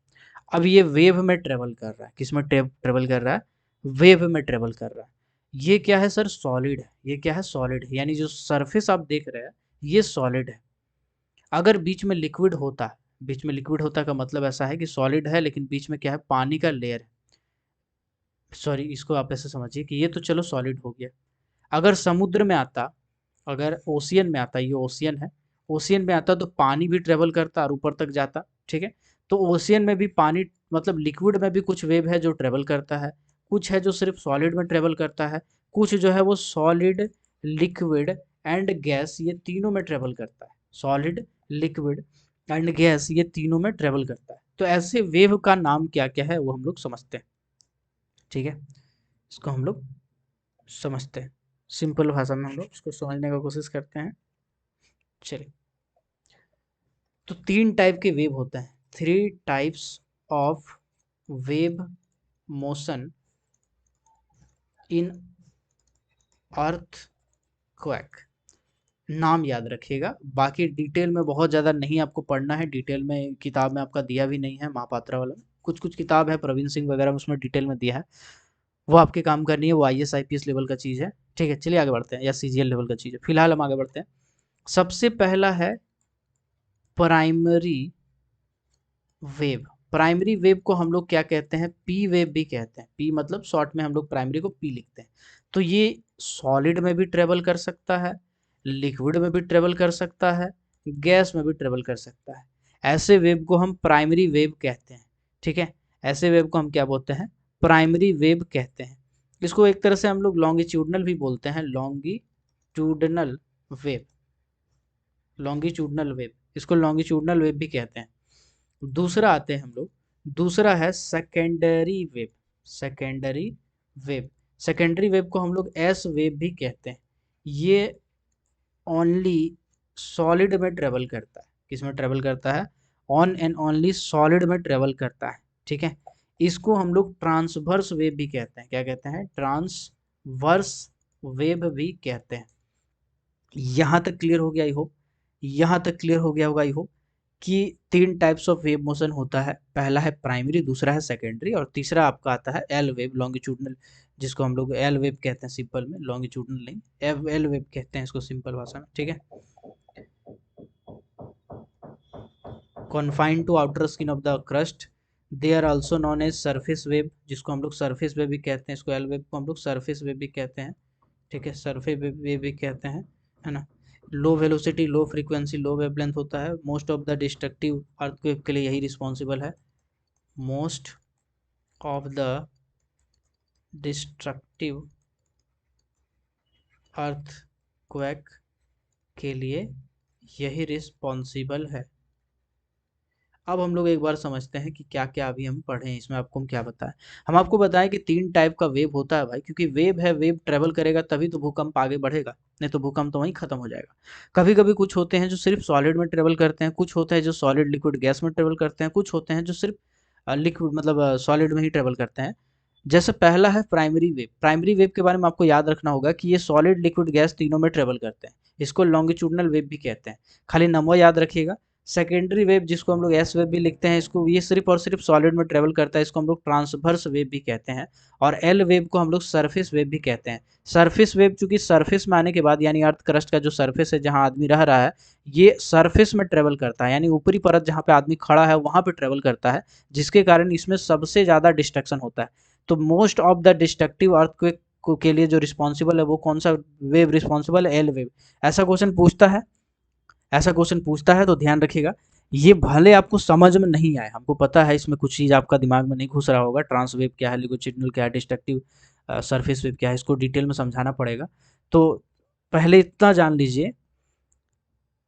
अब ये वेव में ट्रेवल कर रहा है, किस में ट्रेवल कर रहा है, वेव में ट्रेवल कर रहा है। ये क्या है सर, सॉलिड है। ये क्या है, सॉलिड है, यानी जो सरफेस आप देख रहे हैं ये सॉलिड है। अगर बीच में लिक्विड होता है, बीच में लिक्विड होता का मतलब ऐसा है कि सॉलिड है लेकिन बीच में क्या है, पानी का लेयर है। सॉरी, इसको आप ऐसे समझिए कि ये तो चलो सॉलिड हो गया। अगर समुद्र में आता, अगर ओशियन में आता, ये ओशियन है, ओशियन में आता तो पानी भी ट्रेवल करता और ऊपर तक जाता। ठीक है। तो ओशियन में भी पानी, मतलब लिक्विड में भी कुछ वेव है जो ट्रेवल करता है, कुछ है जो सिर्फ सॉलिड में ट्रेवल करता है, कुछ जो है वो सॉलिड, लिक्विड एंड गैस, ये तीनों में ट्रेवल करता है। सॉलिड, लिक्विड एंड गैस, ये तीनों में ट्रेवल करता है। तो ऐसे वेव का नाम क्या क्या है वो हम लोग समझते हैं। ठीक है। इसको हम लोग समझते हैं, सिंपल भाषा में हम लोग इसको समझने का कोशिश करते हैं। चलिए, तो तीन टाइप के वेव होते हैं, three types of wave motion in earth quack. नाम याद रखिएगा, बाकी डिटेल में बहुत ज़्यादा नहीं आपको पढ़ना है, डिटेल में किताब में आपका दिया भी नहीं है, महापात्रा वाला कुछ कुछ किताब है प्रवीण सिंह वगैरह में, उसमें डिटेल में दिया है, वो आपके काम करनी है, वो IAS IPS लेवल का चीज़ है। ठीक है, चलिए आगे बढ़ते हैं, या CGL लेवल का चीज़ है, फिलहाल हम आगे बढ़ते हैं। सबसे पहला है प्राइमरी वेव। प्राइमरी वेव को हम लोग क्या कहते हैं, पी वेव भी कहते हैं, पी मतलब शॉर्ट में हम लोग प्राइमरी को पी लिखते हैं। तो ये सॉलिड में भी ट्रेवल कर सकता है, लिक्विड में भी ट्रेवल कर सकता है, गैस में भी ट्रेवल कर सकता है। ऐसे वेव को हम प्राइमरी वेव कहते हैं। ठीक है, ऐसे वेव को हम क्या बोलते हैं, प्राइमरी वेव कहते हैं। इसको एक तरह से हम लोग लॉन्गिट्यूडनल भी बोलते हैं, लॉन्गिट्यूडनल वेव, लॉन्गिट्यूडनल वेव, इसको लॉन्गिट्यूडनल वेव भी कहते हैं। दूसरा आते हैं हम लोग, दूसरा है secondary wave. Secondary wave, secondary wave को हम लोग एस वेव भी कहते हैं। ये ओनली सॉलिड में ट्रेवल करता है, किस में ट्रेवल करता है, ऑन एंड ओनली सॉलिड में ट्रेवल करता है। ठीक है, इसको हम लोग ट्रांसवर्स वेव भी कहते हैं, क्या कहते हैं, ट्रांसवर्स वेव भी कहते हैं। यहाँ तक क्लियर हो गया आई होप, यहाँ तक क्लियर हो गया होगा आई होप कि तीन टाइप्स ऑफ वेव मोशन होता है, पहला है प्राइमरी, दूसरा है सेकेंडरी, और तीसरा आपका आता है एल वेव, लॉन्गिट्यूडनल, जिसको हम लोग एल वेव कहते हैं सिंपल में, लॉन्गिट्यूडनल नहीं, एल वेव कहते हैं इसको सिंपल भाषा में। ठीक है, confined to outer skin of the crust, they are also known as surface wave, जिसको हम लोग सरफेस वेव भी कहते हैं, इसको एल वेव को हम लोग सरफेस वेव भी कहते हैं। ठीक है, सरफेस वेव भी कहते हैं, है ना। लो वेलोसिटी, लो फ्रीक्वेंसी, लो वेवलेंथ होता है, most of the destructive earthquake के लिए यही रिस्पॉन्सिबल है, most of the destructive earthquake के लिए यही रिस्पॉन्सिबल है। अब हम लोग एक बार समझते हैं कि क्या क्या अभी हम पढ़े हैं इसमें, आपको हम क्या बताएं। हम आपको बताएं कि तीन टाइप का वेव होता है भाई, क्योंकि वेव है, वेव ट्रेवल करेगा तभी तो भूकंप आगे बढ़ेगा, नहीं तो भूकंप तो वहीं खत्म हो जाएगा। कभी कभी कुछ होते हैं जो सिर्फ सॉलिड में ट्रेवल करते हैं, कुछ होते हैं जो सॉलिड लिक्विड गैस में ट्रेवल करते हैं, कुछ होते हैं जो सिर्फ लिक्विड मतलब सॉलिड में ही ट्रेवल करते हैं। जैसे पहला है प्राइमरी वेव, प्राइमरी वेव के बारे में आपको याद रखना होगा कि ये सॉलिड लिक्विड गैस तीनों में ट्रेवल करते हैं, इसको लॉन्गिट्यूडनल वेव भी कहते हैं, खाली नंबर याद रखिएगा। सेकेंडरी वेव, जिसको हम लोग एस वेव भी लिखते हैं, इसको ये सिर्फ और सिर्फ सॉलिड में ट्रेवल करता है, इसको हम लोग ट्रांसवर्स वेव भी कहते हैं। और एल वेव को हम लोग सरफेस वेव भी कहते हैं। सरफेस वेव चूंकि सरफेस में आने के बाद, यानी अर्थ क्रस्ट का जो सरफेस है जहां आदमी रह रहा है, ये सरफेस में ट्रेवल करता है, यानी ऊपरी परत जहां पे आदमी खड़ा है वहां पे ट्रेवल करता है, जिसके कारण इसमें सबसे ज्यादा डिस्ट्रक्शन होता है। तो most of the destructive earthquake के लिए जो रिस्पॉन्सिबल है वो कौन सा वेव रिस्पॉन्सिबल है, एल वेव। ऐसा क्वेश्चन पूछता है, ऐसा क्वेश्चन पूछता है तो ध्यान रखिएगा। ये भले आपको समझ में नहीं आए, हमको पता है इसमें कुछ चीज़ आपका दिमाग में नहीं घुस रहा होगा, ट्रांस वेव क्या है, लिक्विड क्या है, डिस्ट्रक्टिव सरफेस वेव क्या है, इसको डिटेल में समझाना पड़ेगा। तो पहले इतना जान लीजिए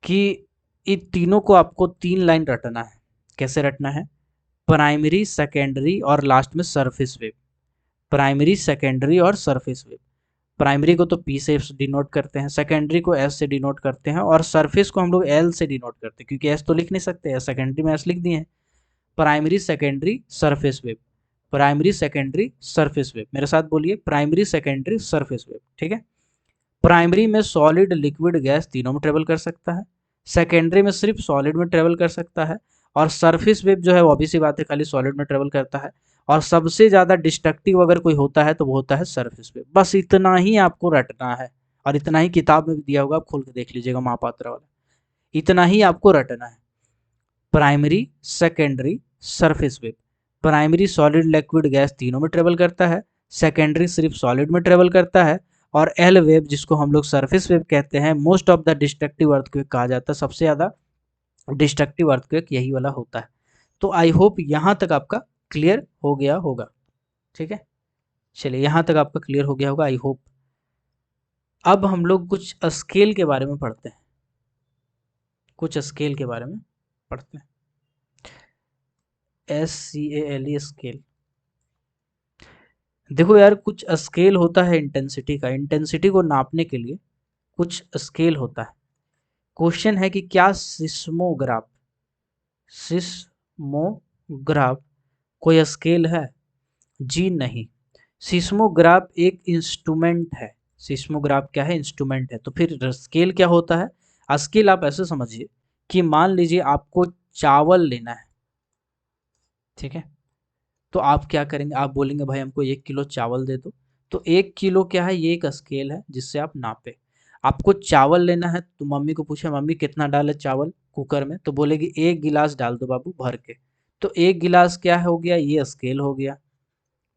कि इन तीनों को आपको तीन लाइन रटना है। कैसे रटना है, प्राइमरी, सेकेंडरी और लास्ट में सरफेस वेव, प्राइमरी, सेकेंडरी और सरफेस वेव। प्राइमरी को तो पी से डिनोट करते हैं, सेकेंडरी को एस से डिनोट करते हैं, और सरफेस को हम लोग एल से डिनोट करते हैं, क्योंकि एस तो लिख नहीं सकते, सेकेंडरी में एस लिख दिए हैं। Primary, secondary, surface wave, primary, secondary, surface wave, मेरे साथ बोलिए, प्राइमरी, सेकेंडरी, सरफेस वेव। ठीक है, प्राइमरी में सॉलिड लिक्विड गैस तीनों में ट्रेवल कर सकता है, सेकेंडरी में सिर्फ सॉलिड में ट्रेवल कर सकता है, और सरफेस वेव जो है वो ऑब्वियस सी बात है खाली सॉलिड में ट्रेवल करता है। और सबसे ज़्यादा डिस्ट्रक्टिव अगर कोई होता है तो वो होता है सरफेस वेव। बस इतना ही आपको रटना है, और इतना ही किताब में भी दिया होगा, आप खोल के देख लीजिएगा महापात्रा वाला, इतना ही आपको रटना है। Primary, secondary, surface wave. Primary solid liquid gas तीनों में ट्रेवल करता है, सेकेंडरी सिर्फ सॉलिड में ट्रेवल करता है, और एल वेव जिसको हम लोग सरफेस वेव कहते हैं, most of the destructive earthquake कहा जाता है, सबसे ज़्यादा डिस्ट्रक्टिव अर्थक्वेक यही वाला होता है। तो आई होप यहाँ तक आपका क्लियर हो गया होगा। ठीक है, चलिए यहाँ तक आपका क्लियर हो गया होगा आई होप। अब हम लोग कुछ स्केल के बारे में पढ़ते हैं, कुछ स्केल के बारे में पढ़ते हैं। SCALE स्केल, देखो यार, कुछ स्केल होता है इंटेंसिटी का, इंटेंसिटी को नापने के लिए कुछ स्केल होता है। क्वेश्चन है कि क्या सिस्मोग्राफ, सिस्मोग्राफ कोई स्केल है? जी नहीं। सिस्मोग्राफ एक इंस्ट्रूमेंट है। सिस्मोग्राफ क्या है? इंस्ट्रूमेंट है। तो फिर स्केल क्या होता है? स्केल आप ऐसे समझिए कि मान लीजिए आपको चावल लेना है, ठीक है? तो आप क्या करेंगे? आप बोलेंगे भाई हमको 1 किलो चावल दे दो। तो 1 किलो क्या है? ये एक स्केल है जिससे आप नापे। आपको चावल लेना है तो मम्मी को पूछे मम्मी कितना डाले चावल कुकर में, तो बोलेगी 1 गिलास डाल दो बाबू भर के। तो 1 गिलास क्या हो गया? ये स्केल हो गया,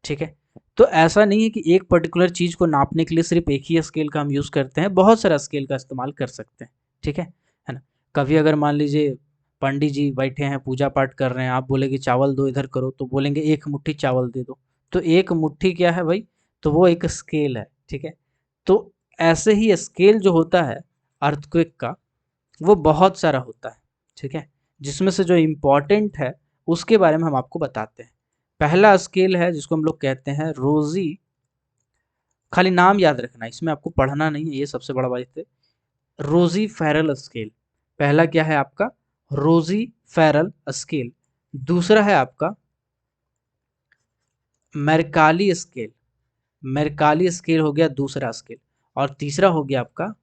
ठीक है? तो ऐसा नहीं है कि एक पर्टिकुलर चीज़ को नापने के लिए सिर्फ एक ही स्केल का हम यूज़ करते हैं, बहुत सारा स्केल का इस्तेमाल कर सकते हैं, ठीक है ना? कभी अगर मान लीजिए पंडित जी बैठे हैं पूजा पाठ कर रहे हैं, आप बोले कि चावल दो इधर करो, तो बोलेंगे 1 मुट्ठी चावल दे दो। तो 1 मुट्ठी क्या है भाई? तो वो एक स्केल है, ठीक है? तो ऐसे ही स्केल जो होता है अर्थक्वेक का, वो बहुत सारा होता है, ठीक है? जिसमें से जो इम्पोर्टेंट है उसके बारे में हम आपको बताते हैं। पहला स्केल है जिसको हम लोग कहते हैं रोजी, खाली नाम याद रखना, इसमें आपको पढ़ना नहीं है, ये सबसे बड़ा बात है। रोजी फेरल स्केल, पहला क्या है आपका? रोजी फेरल स्केल। दूसरा है आपका मेरकाली स्केल, मेरकाली स्केल हो गया दूसरा स्केल। और तीसरा हो गया आपका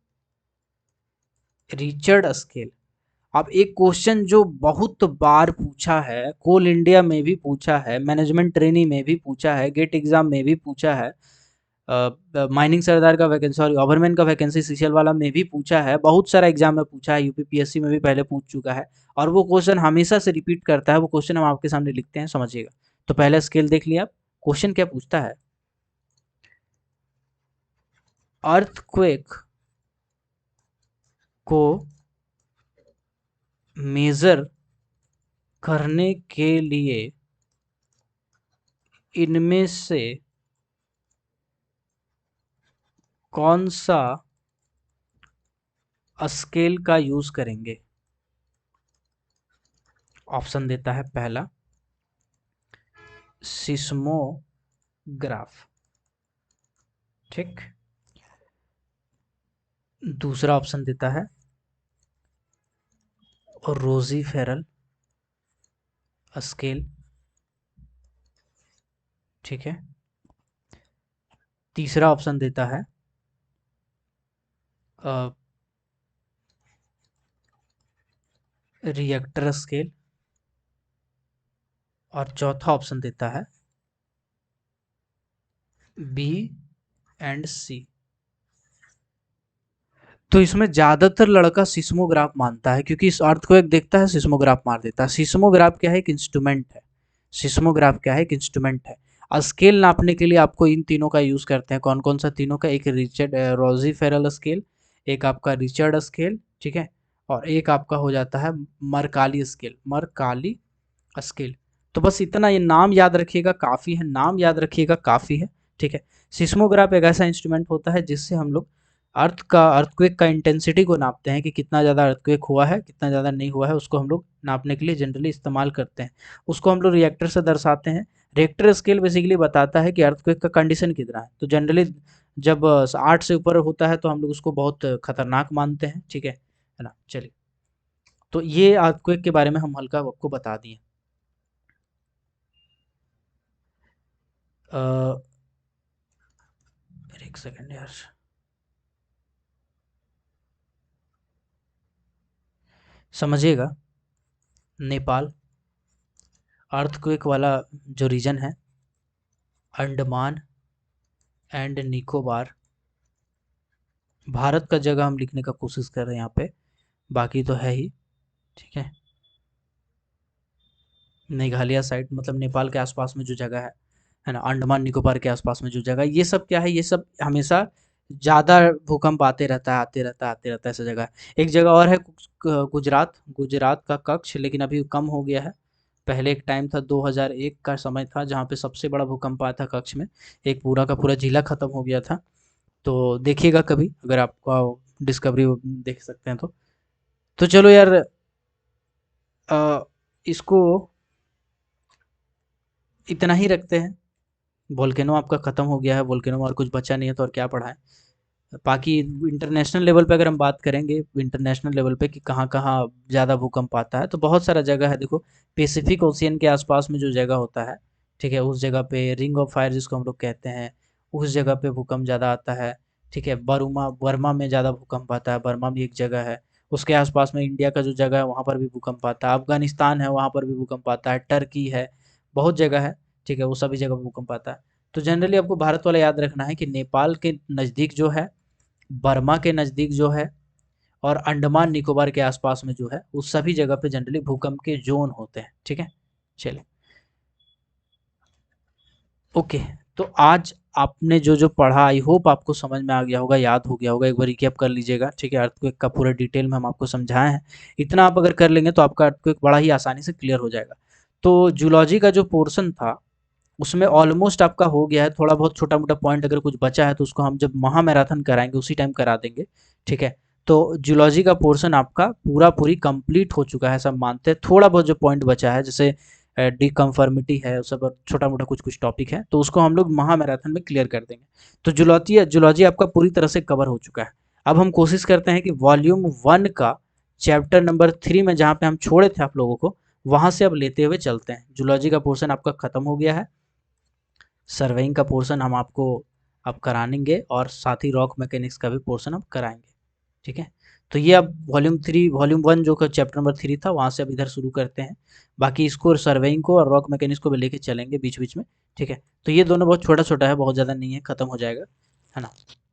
रिचर्ड स्केल। अब एक क्वेश्चन जो बहुत बार पूछा है, कोल इंडिया में भी पूछा है, मैनेजमेंट ट्रेनिंग में भी पूछा है, गेट एग्जाम में भी पूछा है, माइनिंग सरदार का वैकेंसी, सॉरी ओवरमैन का वैकेंसी सीसीएल वाला में भी पूछा है, बहुत सारा एग्जाम में पूछा है, यूपीपीएससी में भी पहले पूछ चुका है। और वो क्वेश्चन हमेशा से रिपीट करता है, वो क्वेश्चन हम आपके सामने लिखते हैं, समझिएगा। तो पहला स्केल देख लिया आप। क्वेश्चन क्या पूछता है? अर्थक्वेक को मेजर करने के लिए इनमें से कौन सा स्केल का यूज करेंगे? ऑप्शन देता है पहला सिस्मोग्राफ, ठीक। दूसरा ऑप्शन देता है रोजी फेरल स्केल, ठीक है। तीसरा ऑप्शन देता है रिएक्टर स्केल। और चौथा ऑप्शन देता है बी एंड सी। तो इसमें ज्यादातर लड़का सिस्मोग्राफ मानता है, क्योंकि इस अर्थ को एक देखता है सिस्मोग्राफ मार देता है। सिस्मोग्राफ क्या है? एक इंस्ट्रूमेंट है। सिस्मोग्राफ क्या है? एक इंस्ट्रूमेंट है। स्केल नापने के लिए आपको इन तीनों का यूज करते हैं। कौन कौन सा तीनों का? एक रिचर्ड रोजी फेरल स्केल, एक आपका रिचर्ड स्केल, ठीक है, और एक आपका हो जाता है मरकाली स्केल, मरकाली स्केल। तो बस इतना, ये नाम याद रखिएगा काफ़ी है, नाम याद रखिएगा काफ़ी है, ठीक है। सिस्मोग्राफ एक ऐसा इंस्ट्रूमेंट होता है जिससे हम लोग अर्थक्वेक का इंटेंसिटी को नापते हैं कि कितना ज़्यादा अर्थक्वेक हुआ है, कितना ज़्यादा नहीं हुआ है, उसको हम लोग नापने के लिए जनरली इस्तेमाल करते हैं। उसको हम लोग रिएक्टर से दर्शाते हैं। रिएक्टर स्केल बेसिकली बताता है कि अर्थक्वेक का कंडीशन कितना है। तो जनरली जब 8 से ऊपर होता है तो हम लोग उसको बहुत खतरनाक मानते हैं, ठीक है ना? चलिए, तो ये अर्थक्वेक के बारे में हम हल्का आपको बता दिए। एक सेकंड यार, समझिएगा। नेपाल अर्थक्वेक वाला जो रीजन है, अंडमान एंड निकोबार, भारत का जगह हम लिखने का कोशिश कर रहे हैं यहाँ पे, बाकी तो है ही, ठीक है। मेघालय साइड मतलब नेपाल के आसपास में जो जगह है ना, अंडमान निकोबार के आसपास में जो जगह है, ये सब क्या है? ये सब हमेशा ज़्यादा भूकंप आते रहता है, आते रहता है, आते रहता है, ऐसा जगह है। एक जगह और है गुजरात, गुजरात का कच्छ, लेकिन अभी कम हो गया है। पहले एक टाइम था 2001 का समय था जहाँ पे सबसे बड़ा भूकंप आया था कच्छ में, एक पूरा का पूरा जिला खत्म हो गया था। तो देखिएगा कभी अगर आपका डिस्कवरी देख सकते हैं तो चलो यार, इसको इतना ही रखते हैं। वोल्केनो आपका ख़त्म हो गया है, वोल्केनो और कुछ बचा नहीं है तो और क्या पढ़ा है। बाकी इंटरनेशनल लेवल पे अगर हम बात करेंगे, इंटरनेशनल लेवल पे कि कहाँ-कहाँ ज़्यादा भूकंप आता है, तो बहुत सारा जगह है। देखो, पैसिफिक ओशियन के आसपास में जो जगह होता है, ठीक है, उस जगह पे रिंग ऑफ फायर जिसको हम लोग कहते हैं, उस जगह पे भूकंप ज़्यादा आता है। ठीक है, बर्मा बर्मा में ज़्यादा भूकंप आता है, बर्मा भी एक जगह है। उसके आसपास में इंडिया का जो जगह है वहाँ पर भी भूकंप आता है, अफ़गानिस्तान है वहाँ पर भी भूकंप आता है, टर्की है, बहुत जगह है, ठीक है, वो सभी जगह भूकंप आता है। तो जनरली आपको भारत वाला याद रखना है कि नेपाल के नज़दीक जो है, बर्मा के नज़दीक जो है, और अंडमान निकोबार के आसपास में जो है, उस सभी जगह पे जनरली भूकंप के जोन होते हैं। ठीक है, चलिए, ओके। तो आज आपने जो जो पढ़ा, आई होप आपको समझ में आ गया होगा, याद हो गया होगा। एक बार रिकैप कर लीजिएगा, ठीक है। अर्थक्वेक का पूरा डिटेल में हम आपको समझाए हैं। इतना आप अगर कर लेंगे तो आपका अर्थक्वेक बड़ा ही आसानी से क्लियर हो जाएगा। तो जूलॉजी का जो पोर्शन था उसमें ऑलमोस्ट आपका हो गया है। थोड़ा बहुत छोटा मोटा पॉइंट अगर कुछ बचा है तो उसको हम जब महा मैराथन कराएंगे उसी टाइम करा देंगे, ठीक है। तो जूलॉजी का पोर्शन आपका पूरा पूरी कंप्लीट हो चुका है, सब मानते हैं। थोड़ा बहुत जो पॉइंट बचा है, जैसे डिकन्फर्मिटी है, उस सब छोटा मोटा कुछ कुछ टॉपिक है, तो उसको हम लोग महा मैराथन में क्लियर कर देंगे। तो जूलॉजी जूलॉजी आपका पूरी तरह से कवर हो चुका है। अब हम कोशिश करते हैं कि वॉल्यूम 1 का चैप्टर नंबर 3 में जहाँ पे हम छोड़े थे आप लोगों को, वहाँ से अब लेते हुए चलते हैं। जूलॉजी का पोर्शन आपका खत्म हो गया है। सर्वेइंग का पोर्शन हम आपको अब कराएंगे, और साथ ही रॉक मैकेनिक्स का भी पोर्शन अब कराएंगे, ठीक है। तो ये अब वॉल्यूम 1 जो का चैप्टर नंबर 3 था, वहाँ से अब इधर शुरू करते हैं। बाकी इसको सर्वेइंग को और रॉक मैकेनिक्स को भी लेके चलेंगे बीच बीच में, ठीक है। तो ये दोनों बहुत छोटा छोटा है, बहुत ज़्यादा नहीं है, खत्म हो जाएगा, है ना।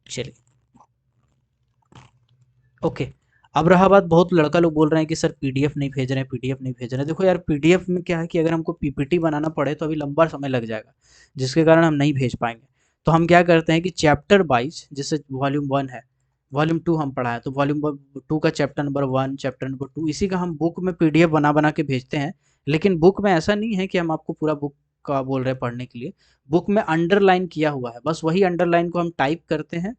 चलिए, ओके। अब रहा बात, बहुत लड़का लोग बोल रहे हैं कि सर पीडीएफ नहीं भेज रहे हैं, पीडीएफ नहीं भेज रहे हैं। देखो यार, पीडीएफ में क्या है कि अगर हमको पीपीटी बनाना पड़े तो अभी लंबा समय लग जाएगा, जिसके कारण हम नहीं भेज पाएंगे। तो हम क्या करते हैं कि चैप्टर वाइज, जैसे वॉल्यूम 1 है, वॉल्यूम 2 हम पढ़ाएं, तो वॉल्यूम 2 का चैप्टर नंबर 1, चैप्टर नंबर 2, इसी का हम बुक में पीडीएफ बना बना के भेजते हैं। लेकिन बुक में ऐसा नहीं है कि हम आपको पूरा बुक का बोल रहे हैं पढ़ने के लिए। बुक में अंडरलाइन किया हुआ है, बस वही अंडरलाइन को हम टाइप करते हैं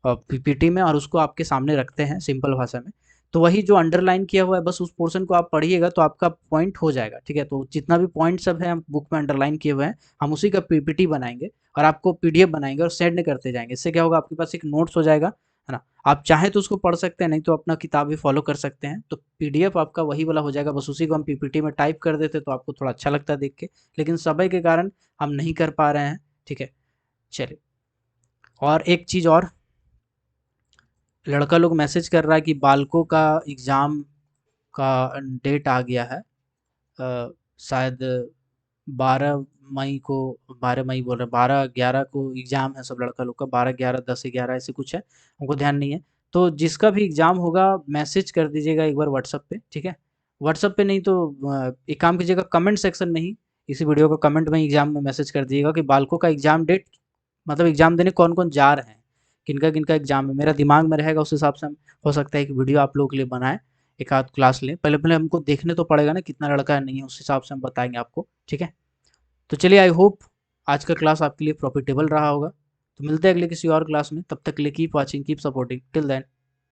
पीपीटी में, और उसको आपके सामने रखते हैं सिंपल भाषा में। तो वही जो अंडरलाइन किया हुआ है, बस उस पोर्शन को आप पढ़िएगा तो आपका पॉइंट हो जाएगा, ठीक है। तो जितना भी पॉइंट सब है हम बुक में अंडरलाइन किए हुए हैं, हम उसी का पीपीटी बनाएंगे और आपको पीडीएफ बनाएंगे और सेंड करते जाएंगे। इससे क्या होगा, आपके पास एक नोट्स हो जाएगा, है ना। आप चाहें तो उसको पढ़ सकते हैं, नहीं तो अपना किताब भी फॉलो कर सकते हैं। तो पीडीएफ आपका वही वाला हो जाएगा, बस उसी को हम पीपीटी में टाइप कर देते तो आपको थोड़ा अच्छा लगता है देख के, लेकिन समय के कारण हम नहीं कर पा रहे हैं, ठीक है। चलिए, और एक चीज़ और, लड़का लोग मैसेज कर रहा है कि बालको का एग्ज़ाम का डेट आ गया है। शायद 12 मई को, 12 मई बोल रहे हैं, 12/11 को एग्ज़ाम है सब लड़का लोग का, 12/11, 10/11 ऐसे कुछ है, हमको ध्यान नहीं है। तो जिसका भी एग्ज़ाम होगा मैसेज कर दीजिएगा एक बार व्हाट्सएप पे, ठीक है। व्हाट्सएप पे नहीं तो एक काम कीजिएगा, कमेंट सेक्शन में ही इसी वीडियो का कमेंट में एग्ज़ाम में मैसेज कर दीजिएगा कि बालको का एग्ज़ाम डेट, मतलब एग्ज़ाम देने कौन कौन जा रहे हैं, किनका किनका एग्ज़ाम है। मेरा दिमाग में रहेगा, उस हिसाब से हम हो सकता है कि वीडियो आप लोगों के लिए बनाएं, एक आध क्लास लें। पहले पहले हमको देखने तो पड़ेगा ना कितना लड़का है, नहीं है, उस हिसाब से हम बताएंगे आपको, ठीक है। तो चलिए, आई होप आज का क्लास आपके लिए प्रॉफिटेबल रहा होगा। तो मिलते हैं अगले किसी और क्लास में, तब तक के लिए keep watching, keep supporting, till then